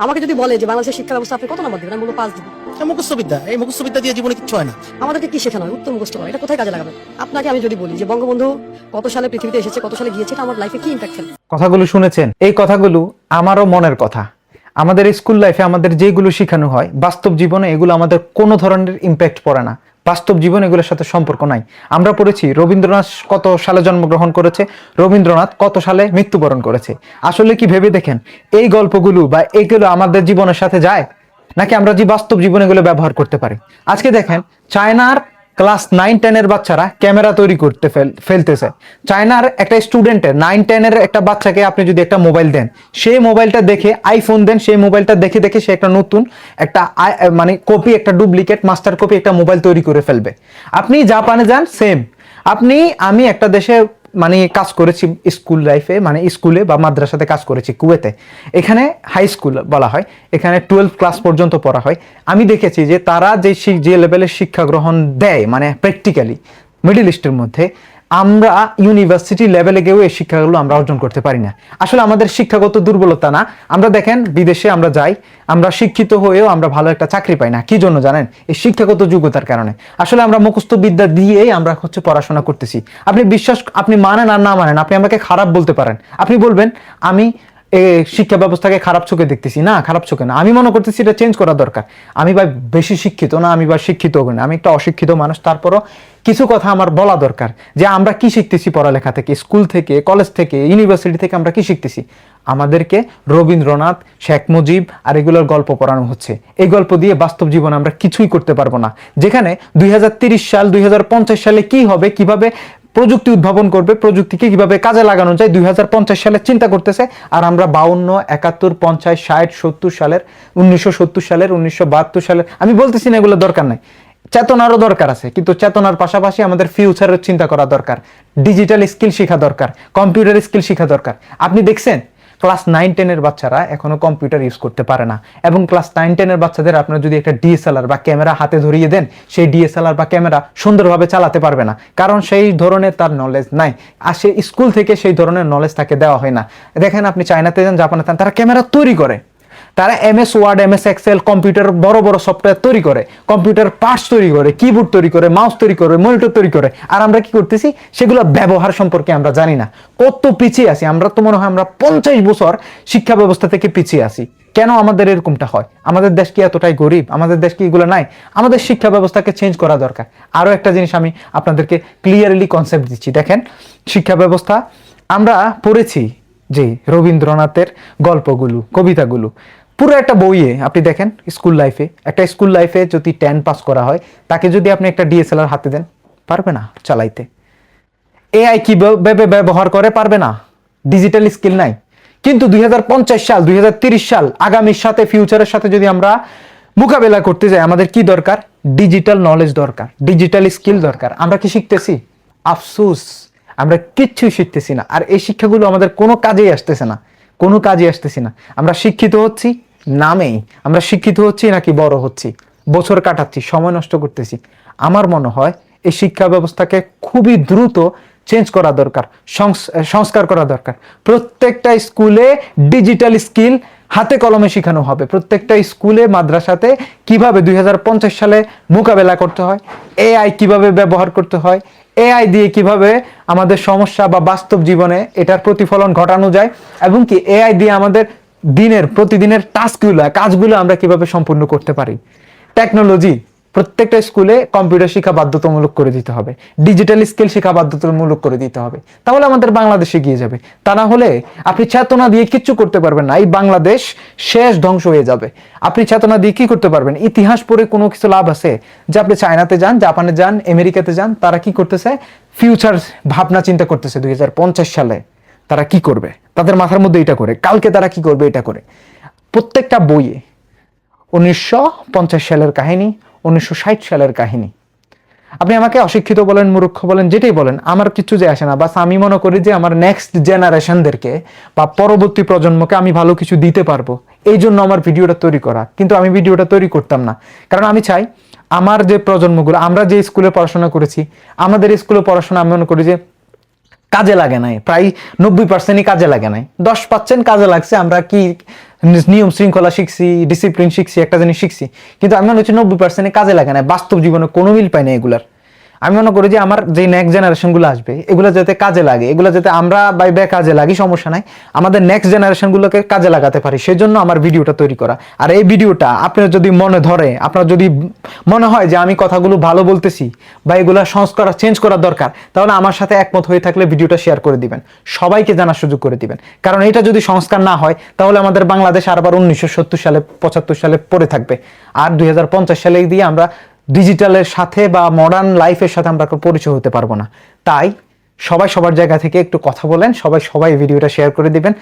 আমাকে যদি বলে যে বাংলাদেশের শিক্ষা ব্যবস্থা আপনি কত নম্বর দিবেন, আমি বলবো 5 দিব। মুখস্থবিদ্যা, এই মুখস্থবিদ্যা দিয়ে জীবনে কিছু হয় না। আমাদেরকে কি শেখানো হয়? উত্তম মুখস্থ করা। এটা কোথায় কাজে লাগাবে? আপনাকে আমি যদি বলি যে বঙ্গবন্ধু কত সালে পৃথিবীতে এসেছে, কত সালে গিয়েছে, এটা আমার লাইফে কি ইম্প্যাক্ট ফেলে? কথাগুলো শুনেছেন, এই কথাগুলো আমারও মনের কথা। আমাদের স্কুল লাইফে আমাদের যেগুলো শেখানো হয়, বাস্তব জীবনে এগুলো আমাদের কোনো ধরনের ইম্প্যাক্ট পড়ে না। বাস্তব জীবন এগুলোর সাথে সম্পর্ক নাই। আমরা পড়েছি রবীন্দ্রনাথ কত সালে জন্মগ্রহণ করেছে, রবীন্দ্রনাথ কত সালে মৃত্যুবরণ করেছে। আসলে কি ভেবে দেখেন এই গল্পগুলো বা এগুলো আমাদের জীবনের সাথে যায়, নাকি আমরা যে বাস্তব জীবনে এগুলো ব্যবহার করতে পারি? আজকে দেখেন চায়নার ক্লাস 9-10 বাচ্চারা ক্যামেরা তৈরি করতে ফেলতেছে। চায়নার একটা স্টুডেন্টের 9-10 একটা বাচ্চাকে আপনি যদি একটা মোবাইল দেন, সেই মোবাইলটা দেখে, আইফোন দেন, সেই মোবাইলটা দেখে দেখে সে একটা নতুন একটা মানে কপি, একটা ডুপ্লিকেট মাস্টার কপি একটা মোবাইল তৈরি করে ফেলবে। আপনি জাপানে যান, সেম। আমি একটা দেশে মানে কাজ করেছি স্কুল লাইফে, মানে স্কুলে বা মাদ্রাসাতে কাজ করেছি কুয়েতে। এখানে হাই স্কুল বলা হয়, এখানে 12 ক্লাস পর্যন্ত পড়া হয়। আমি দেখেছি যে তারা যে লেভেলের শিক্ষা গ্রহণ দেয়, মানে প্র্যাকটিক্যালি মিডল ইস্টের মধ্যে, আমরা ইউনিভার্সিটি লেভেলে গিয়েও এই শিক্ষাগুলো আমরা অর্জন করতে পারি না। আসলে আমাদের শিক্ষাগত দুর্বলতা না। আমরা দেখেন বিদেশে আমরা যাই, আমরা শিক্ষিত হয়েও আমরা ভালো একটা চাকরি পাই না। কি জন্য জানেন? এই শিক্ষাগত যোগ্যতার কারণে। আসলে আমরা মুখস্থ বিদ্যা দিয়েই আমরা পড়াশোনা করতেছি। আপনি মানেন আর না মানেন, আপনি আমাকে খারাপ বলতে পারেন। আপনি বলবেন আমি শিক্ষা ব্যবস্থাকে খারাপ চোখে দেখতেছি। না, খারাপ চোখে না, আমি মনে করতেছি এটা চেঞ্জ করা দরকার। আমি ভাই বেশি শিক্ষিত না, আমি বা শিক্ষিত না, আমি একটা অশিক্ষিত মানুষ। তারপরও কিছু কথা আমার বলা দরকার যে আমরা কি শিখতেছি পড়ালেখা থেকে, স্কুল থেকে, কলেজ থেকে, ইউনিভার্সিটি থেকে আমরা কি শিখতেছি। আমাদেরকে রবীন্দ্রনাথ, শেখ মুজিব আর এগুলোর গল্প পড়ানো হচ্ছে। এই গল্প দিয়ে বাস্তব জীবনে আমরা কিছুই করতে পারবো না। যেখানে 2030 সাল 2050 সালে কি হবে, কিভাবে প্রযুক্তি উদ্ভাবন করবে, প্রযুক্তিকে কিভাবে কাজে লাগানো যায় 2050 সালে চিন্তা করতেছে। আর আমরা 52, 71, 50, 60, 70 সালের, 1970 সালের, 1972 সালের, আমি বলতেছি না এগুলো দরকার নাই। চেতনারও দরকার আছে, কিন্তু চেতনার পাশাপাশি আমাদের ফিউচারের চিন্তা করা দরকার। ডিজিটাল স্কিল শেখা দরকার, কম্পিউটার স্কিল শেখা দরকার। আপনি দেখছেন ক্লাস 9-10 বাচ্চারা এখনো কম্পিউটার ইউজ করতে পারে না। এবং ক্লাস 9-10 বাচ্চাদের আপনারা যদি একটা ডিএসএলআর বা ক্যামেরা হাতে ধরিয়ে দেন, সেই ডিএসএলআর বা ক্যামেরা সুন্দরভাবে চালাতে পারবে না, কারণ সেই ধরনের তার নলেজ নাই। আর সে স্কুল থেকে সেই ধরনের নলেজ তাকে দেওয়া হয় না। দেখেন আপনি চায়নাতে যান, জাপানে যান, তারা ক্যামেরা তৈরি করে, তারা MS word, MS excel, computer বড় বড় সফটওয়্যার তৈরি করে, কম্পিউটার পার্টস তৈরি করে, কিবোর্ড তৈরি করে, মাউস তৈরি করে, মনিটর তৈরি করে। আর আমরা কি করতেছি? সেগুলো ব্যবহার সম্পর্কে আমরা জানি না। কত পিছিয়ে আছি আমরা! তো মনে হয় আমরা 50 বছর শিক্ষা ব্যবস্থা থেকে পিছিয়ে আছি। কেন আমাদের এরকমটা হয়? আমাদের দেশ কি এতটাই গরিব? আমাদের দেশ কি এগুলো নাই? আমাদের শিক্ষা ব্যবস্থাকে চেঞ্জ করা দরকার। আরো একটা জিনিস আমি আপনাদেরকে ক্লিয়ারলি কনসেপ্ট দিচ্ছি। দেখেন শিক্ষা ব্যবস্থা আমরা পড়েছি যে রবীন্দ্রনাথের গল্পগুলো, কবিতাগুলো পুরো একটা বইয়ে আপনি দেখেন। স্কুল লাইফে যদি 10 পাস করা হয়, তাকে যদি আপনি একটা ডিএসএলআর হাতে দেন, পারবে না চালাইতে। AI কিভাবে ব্যবহার করে, পারবে না। ডিজিটাল স্কিল নাই। কিন্তু 2050 সাল 2030 সাল আগামীর সাথে, ফিউচারের সাথে যদি আমরা মোকাবেলা করতে যাই, আমাদের কি দরকার? ডিজিটাল নলেজ দরকার, ডিজিটাল স্কিল দরকার। আমরা কি শিখতেছি? আফসোস, আমরা কিচ্ছুই শিখতেছি না। আর এই শিক্ষাগুলো আমাদের কোনো কাজেই আসতেছে না, কোনো কাজে আসতেছি না। আমরা শিক্ষিত হচ্ছি নামেই। আমরা শিক্ষিত হচ্ছি নাকি বড় হচ্ছি, বছর কাটাচ্ছি, সময় নষ্ট করতেছি। আমার মনে হয় এই শিক্ষা ব্যবস্থাকে খুবই দ্রুত চেঞ্জ করা দরকার, সংস্কার করা দরকার। প্রত্যেকটা স্কুলে ডিজিটাল স্কিল হাতে কলমে শেখানো হবে। প্রত্যেকটা স্কুলে, মাদ্রাসাতে কিভাবে 2050 সালে মোকাবেলা করতে হয়, AI কিভাবে ব্যবহার করতে হয়, AI দিয়ে কিভাবে আমাদের সমস্যা বা বাস্তব জীবনে এটার প্রতিফলন ঘটানো যায়, এবং কি AI দিয়ে আমাদের প্রতিদিনের কাজগুলো আমরা কিভাবে সম্পূর্ণ করতে পারি। টেকনোলজি প্রত্যেকটা স্কুলে কম্পিউটার শিক্ষা বাধ্যতামূলক করে দিতে হবে, ডিজিটাল স্কিল শিক্ষা বাধ্যতামূলক করে দিতে হবে। তাহলে আমাদের বাংলাদেশ এগিয়ে যাবে। তা না হলে আপনি চেতনা দিয়ে কিচ্ছু করতে পারবেন না। এই বাংলাদেশ শেষ, ধ্বংস হয়ে যাবে। আপনি চেতনা দিয়ে কি করতে পারবেন? ইতিহাস পড়ে কোনো কিছু লাভ আছে? যে আপনি চায়নাতে যান, জাপানে যান, আমেরিকাতে যান, তারা কি করতেছে? ফিউচার ভাবনা চিন্তা করতেছে। 2050 সালে তারা কি করবে, তাদের মাথার মধ্যে এটা করে, কালকে তারা কি করবে এটা করে। প্রত্যেকটা বইয়ে 1950 সালের কাহিনী, 1960 সালের কাহিনী। আপনি আমাকে অশিক্ষিত বলেন, মূর্খ বলেন, যেটাই বলেন, আমার কিছু যে আসে না। বাস আমি মনে করি যে আমার নেক্সট জেনারেশনদেরকে বা পরবর্তী প্রজন্মকে আমি ভালো কিছু দিতে পারবো, এই জন্য আমার ভিডিওটা তৈরি করা। কিন্তু আমি ভিডিওটা তৈরি করতাম না, কারণ আমি চাই আমার যে প্রজন্মগুলো, আমরা যে স্কুলে পড়াশোনা করেছি, আমাদের স্কুলে পড়াশোনা আমি মনে করি যে কাজে লাগে নাই, প্রায় 90%ই কাজে লাগে নাই। 10% কাজে লাগছে। আমরা কি নিয়ম শৃঙ্খলা শিখছি, ডিসিপ্লিন শিখছি, একটা জিনিস শিখছি, কিন্তু আমি মনে হচ্ছে 90% কাজে লাগে না, বাস্তব জীবনে কোনো মিল পাই না এগুলার। আমি মনে করি যে আমার যে নেক্সট জেনারেশন গুলো আসবে এগুলো যাতে কাজে লাগে, এগুলো যাতে আমরা বাইবে কাজে লাগি, সমস্যা নাই, আমাদের নেক্সট জেনারেশন গুলোকে কাজে লাগাতে পারি, সেজন্য আমার ভিডিওটা তৈরি করা। আর এই ভিডিওটা আপনার যদি মনে ধরে, আপনার যদি মনে হয় যে আমি কথাগুলো ভালো বলতেছি বা এগুলো সংস্কার চেঞ্জ করার দরকার, তাহলে আমার সাথে একমত হয়ে থাকলে ভিডিওটা শেয়ার করে দিবেন, সবাইকে জানার সুযোগ করে দিবেন। কারণ এটা যদি সংস্কার না হয় তাহলে আমাদের বাংলাদেশ আবার 1970 সালে 75 সালে পড়ে থাকবে, আর 2050 সালে দিয়ে আমরা ডিজিটালের সাথে বা মডার্ন লাইফের সাথে আমরা পরিচয় হতে পারবো না। তাই সবাই সবার জায়গা থেকে একটু কথা বলেন, সবাই ভিডিওটা শেয়ার করে দিবেন।